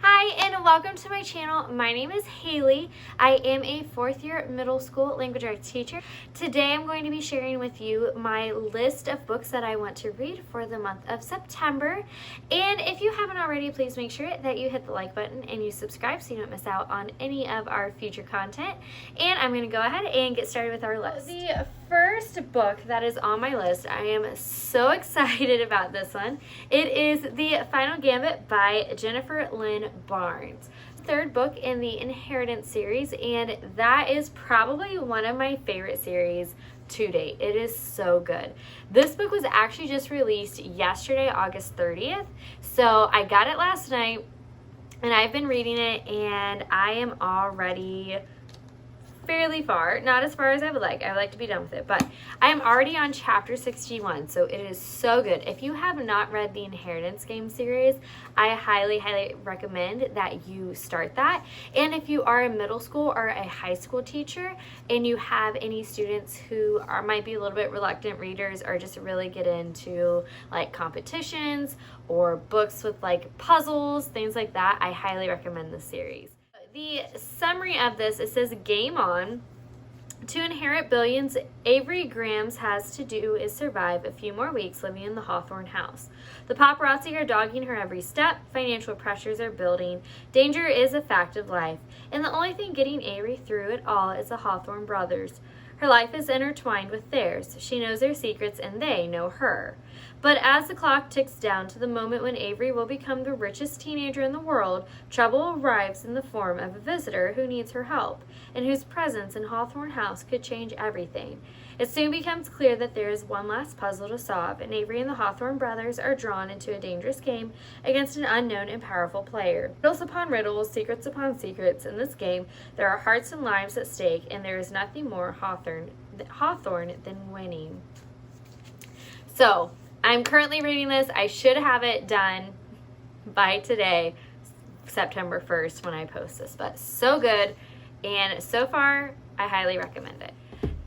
Hi and welcome to my channel. My name is Haley. I am a fourth year middle school language arts teacher. Today I'm going to be sharing with you my list of books that I want to read for the month of September. And if you haven't already, please make sure that you hit the like button and you subscribe so you don't miss out on any of our future content. And I'm going to go ahead and get started with our list. The first book that is on my list, I am so excited about this one. It is The Final Gambit by Jennifer Lynn Barnes. Third book in the Inheritance series, and that is probably one of my favorite series to date. It is so good. This book was actually just released yesterday, August 30th, so I got it last night and I've been reading it and I am already fairly far, not as far as I would like to be done with it, but I am already on chapter 61, so it is so good. If you have not read the Inheritance game series, I highly recommend that you start that. And if you are a middle school or a high school teacher and you have any students who might be a little bit reluctant readers or just really get into like competitions or books with like puzzles, things like that, I highly recommend this series. The summary of this, it says, game on. To inherit billions, Avery Grams has to do is survive a few more weeks living in the Hawthorne house. The paparazzi are dogging her every step, financial pressures are building, danger is a fact of life, and the only thing getting Avery through it all is the Hawthorne brothers. Her life is intertwined with theirs. She knows their secrets and they know her. But as the clock ticks down to the moment when Avery will become the richest teenager in the world, trouble arrives in the form of a visitor who needs her help, and whose presence in Hawthorne House could change everything. It soon becomes clear that there is one last puzzle to solve, and Avery and the Hawthorne brothers are drawn into a dangerous game against an unknown and powerful player. Riddles upon riddles, secrets upon secrets. In this game, there are hearts and lives at stake, and there is nothing more Hawthorne than winning. So, I'm currently reading this. I should have it done by today, September 1st, when I post this, but so good, and so far, I highly recommend it.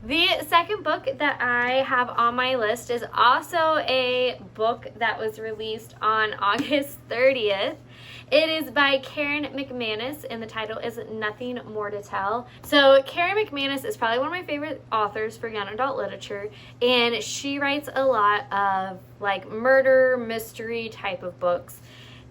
The second book that I have on my list is also a book that was released on August 30th. It is by Karen McManus, and the title is Nothing More to Tell. So Karen McManus is probably one of my favorite authors for young adult literature, and she writes a lot of like murder, mystery type of books.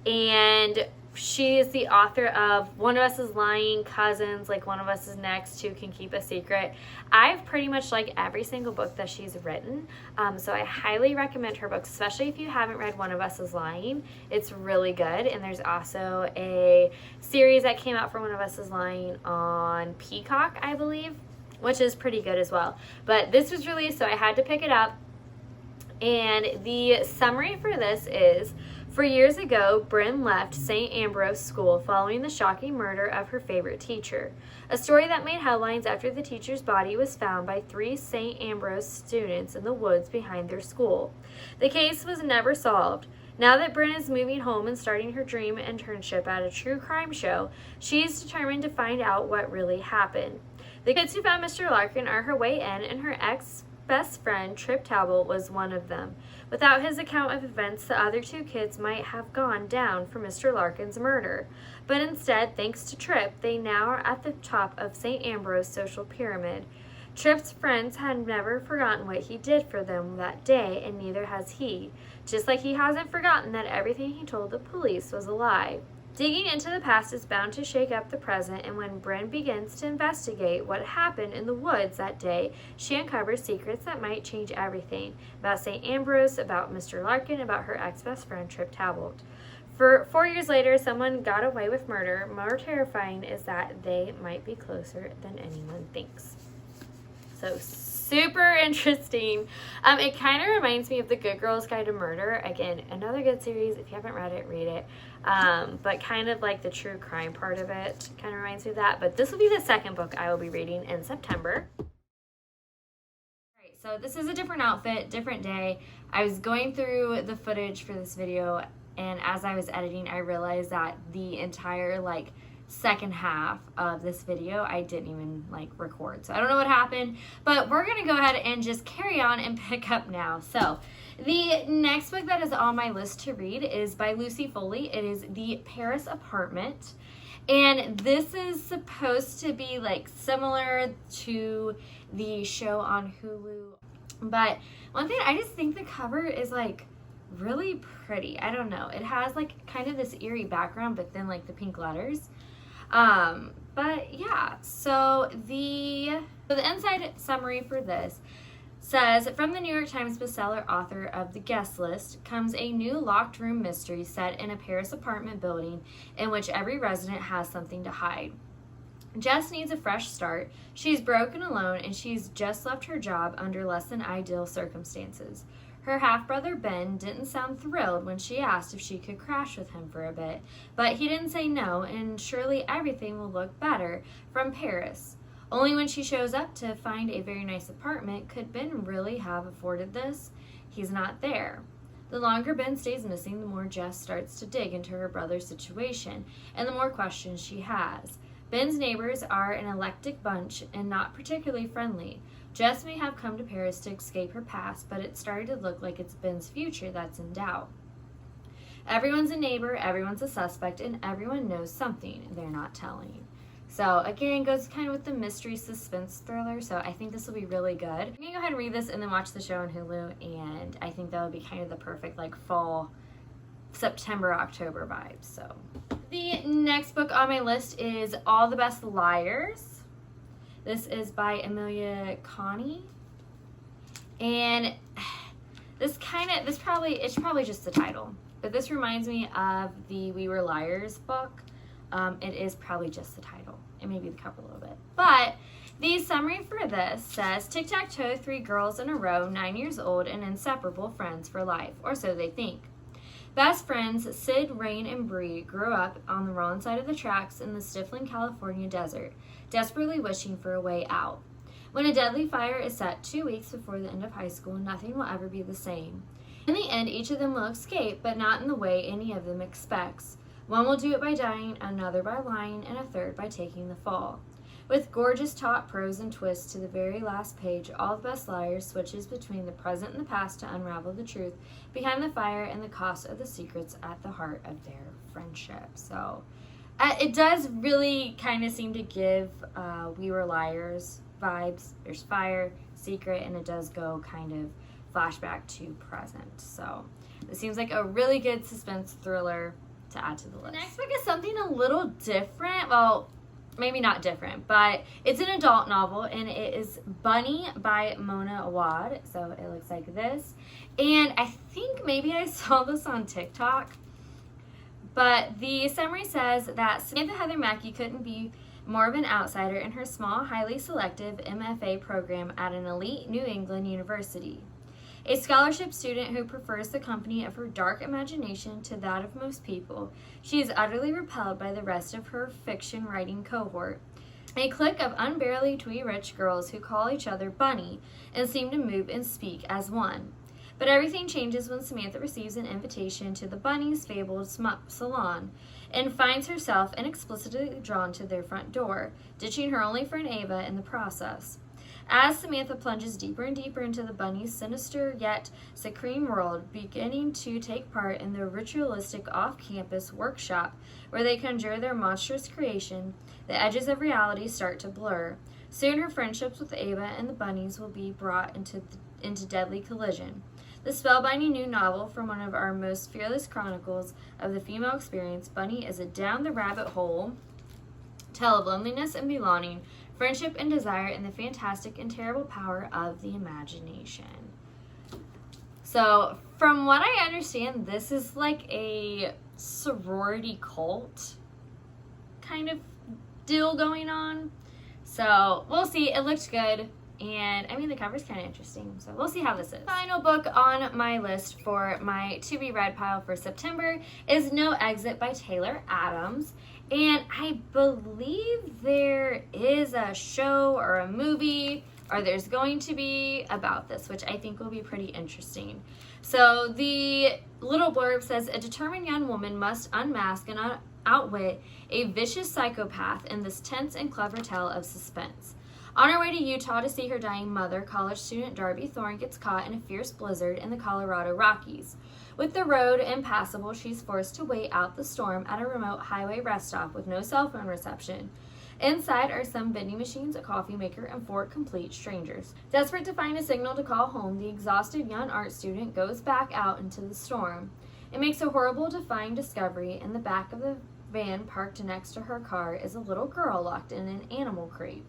And she is the author of One of Us is Lying, Cousins, Like One of Us is Next, Two Can Keep a Secret. I've pretty much liked every single book that she's written, so I highly recommend her books, especially if you haven't read One of Us is Lying. It's really good, and there's also a series that came out for One of Us is Lying on Peacock, I believe, which is pretty good as well. But this was released, so I had to pick it up, and the summary for this is: for years ago, Bryn left St. Ambrose School following the shocking murder of her favorite teacher, a story that made headlines after the teacher's body was found by 3 St. Ambrose students in the woods behind their school. The case was never solved. Now that Bryn is moving home and starting her dream internship at a true crime show, she is determined to find out what really happened. The kids who found Mr. Larkin are her way in, and her ex-best friend, Trip Talbot, was one of them. Without his account of events, the other 2 kids might have gone down for Mr. Larkin's murder. But instead, thanks to Trip, they now are at the top of St. Ambrose's social pyramid. Trip's friends had never forgotten what he did for them that day, and neither has he, just like he hasn't forgotten that everything he told the police was a lie. Digging into the past is bound to shake up the present, and when Bryn begins to investigate what happened in the woods that day, she uncovers secrets that might change everything about St. Ambrose, about Mr. Larkin, about her ex-best friend, Trip Talbot. For 4 years later, someone got away with murder. More terrifying is that they might be closer than anyone thinks. So super interesting. It kind of reminds me of The Good Girl's Guide to Murder. Again, another good series. If you haven't read it, read it. But kind of like the true crime part of it kind of reminds me of that. But this will be the second book I will be reading in September. Alright, so this is a different outfit, different day. I was going through the footage for this video, and as I was editing, I realized that the entire like second half of this video I didn't even like record. So I don't know what happened, but we're gonna go ahead and just carry on and pick up now. So the next book that is on my list to read is by Lucy Foley. It is The Paris Apartment. And this is supposed to be like similar to the show on Hulu. But one thing, I just think the cover is like really pretty. I don't know. It has like kind of this eerie background, but then like the pink letters. But yeah, so the inside summary for this says, from the New York Times bestseller author of The Guest List comes a new locked room mystery set in a Paris apartment building in which every resident has something to hide. Jess needs a fresh start. She's broken alone and she's just left her job under less than ideal circumstances. Her half-brother Ben didn't sound thrilled when she asked if she could crash with him for a bit, but he didn't say no, and surely everything will look better from Paris. Only when she shows up to find a very nice apartment could Ben really have afforded this. He's not there. The longer Ben stays missing, the more Jess starts to dig into her brother's situation, and the more questions she has. Ben's neighbors are an eclectic bunch and not particularly friendly. Jess may have come to Paris to escape her past, but it's starting to look like it's Ben's future that's in doubt. Everyone's a neighbor, everyone's a suspect, and everyone knows something they're not telling. So again, goes kind of with the mystery suspense thriller, so I think this will be really good. I'm gonna go ahead and read this and then watch the show on Hulu, and I think that would be kind of the perfect like fall, September, October vibes. So the next book on my list is All the Best Liars. This is by Amelia Coney, and it's probably just the title, but this reminds me of the We Were Liars book. It is probably just the title. It may be the cover a little bit. But the summary for this says, tic-tac-toe, 3 girls in a row, 9 years old, and inseparable friends for life, or so they think. Best friends Sid, Rain, and Bree grew up on the wrong side of the tracks in the stifling California desert, desperately wishing for a way out. When a deadly fire is set 2 weeks before the end of high school, nothing will ever be the same. In the end, each of them will escape, but not in the way any of them expects. One will do it by dying, another by lying, and a third by taking the fall. With gorgeous taut prose and twists to the very last page, All the Best Liars switches between the present and the past to unravel the truth behind the fire and the cost of the secrets at the heart of their friendship. So it does really kind of seem to give We Were Liars vibes. There's fire, secret, and it does go kind of flashback to present. So it seems like a really good suspense thriller to add to the list. The next book is something a little different. Well, maybe not different, but it's an adult novel, and it is Bunny by Mona Awad. So it looks like this. And I think maybe I saw this on TikTok, but the summary says that Samantha Heather Mackey couldn't be more of an outsider in her small, highly selective MFA program at an elite New England university. A scholarship student who prefers the company of her dark imagination to that of most people, she is utterly repelled by the rest of her fiction writing cohort, a clique of unbearably twee-rich girls who call each other Bunny and seem to move and speak as one. But everything changes when Samantha receives an invitation to the Bunny's fabled salon and finds herself inexplicably drawn to their front door, ditching her only friend Ava in the process. As Samantha plunges deeper and deeper into the Bunny's sinister yet supreme world, beginning to take part in the ritualistic off-campus workshop where they conjure their monstrous creation, the edges of reality start to blur. Soon her friendships with Ava and the Bunnies will be brought into deadly collision. The spellbinding new novel from one of our most fearless chronicles of the female experience, Bunny is a down-the-rabbit-hole tale of loneliness and belonging, friendship and desire, and the fantastic and terrible power of the imagination. So, from what I understand, this is like a sorority cult kind of deal going on. So, we'll see. It looks good. And, I mean, the cover's kind of interesting. So, we'll see how this is. Final book on my list for my to-be-read pile for September is No Exit by Taylor Adams. And I believe there is a show or a movie, or there's going to be, about this, which I think will be pretty interesting. So the little blurb says, a determined young woman must unmask an outwit a vicious psychopath in this tense and clever tale of suspense. On her way to Utah to see her dying mother, college student Darby Thorne gets caught in a fierce blizzard in the Colorado Rockies. With the road impassable, she's forced to wait out the storm at a remote highway rest stop with no cell phone reception. Inside are some vending machines, a coffee maker, and 4 complete strangers. Desperate to find a signal to call home, the exhausted young art student goes back out into the storm. It makes a horrible, defying discovery. In the back of the van parked next to her car is a little girl locked in an animal crate.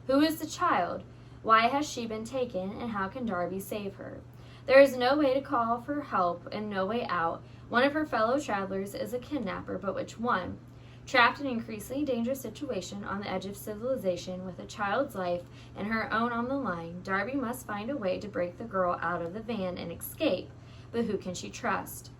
Who is the child? Why has she been taken, and how can Darby save her? There is no way to call for help and no way out. One of her fellow travelers is a kidnapper, but which one? Trapped in an increasingly dangerous situation on the edge of civilization with a child's life and her own on the line, Darby must find a way to break the girl out of the van and escape. But who can she trust?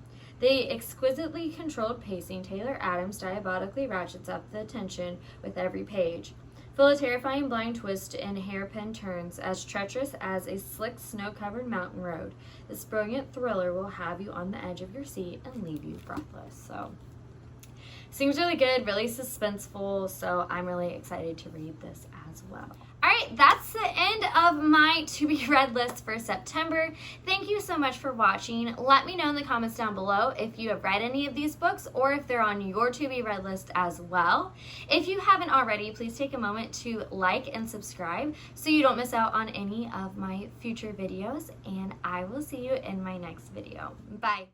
The exquisitely controlled pacing, Taylor Adams diabolically ratchets up the tension with every page. Full of terrifying blind twists and hairpin turns, as treacherous as a slick, snow-covered mountain road, this brilliant thriller will have you on the edge of your seat and leave you breathless. So, seems really good, really suspenseful, so I'm really excited to read this as well. Alright, that's the end of my to-be-read list for September. Thank you so much for watching. Let me know in the comments down below if you have read any of these books or if they're on your to-be-read list as well. If you haven't already, please take a moment to like and subscribe so you don't miss out on any of my future videos, and I will see you in my next video. Bye!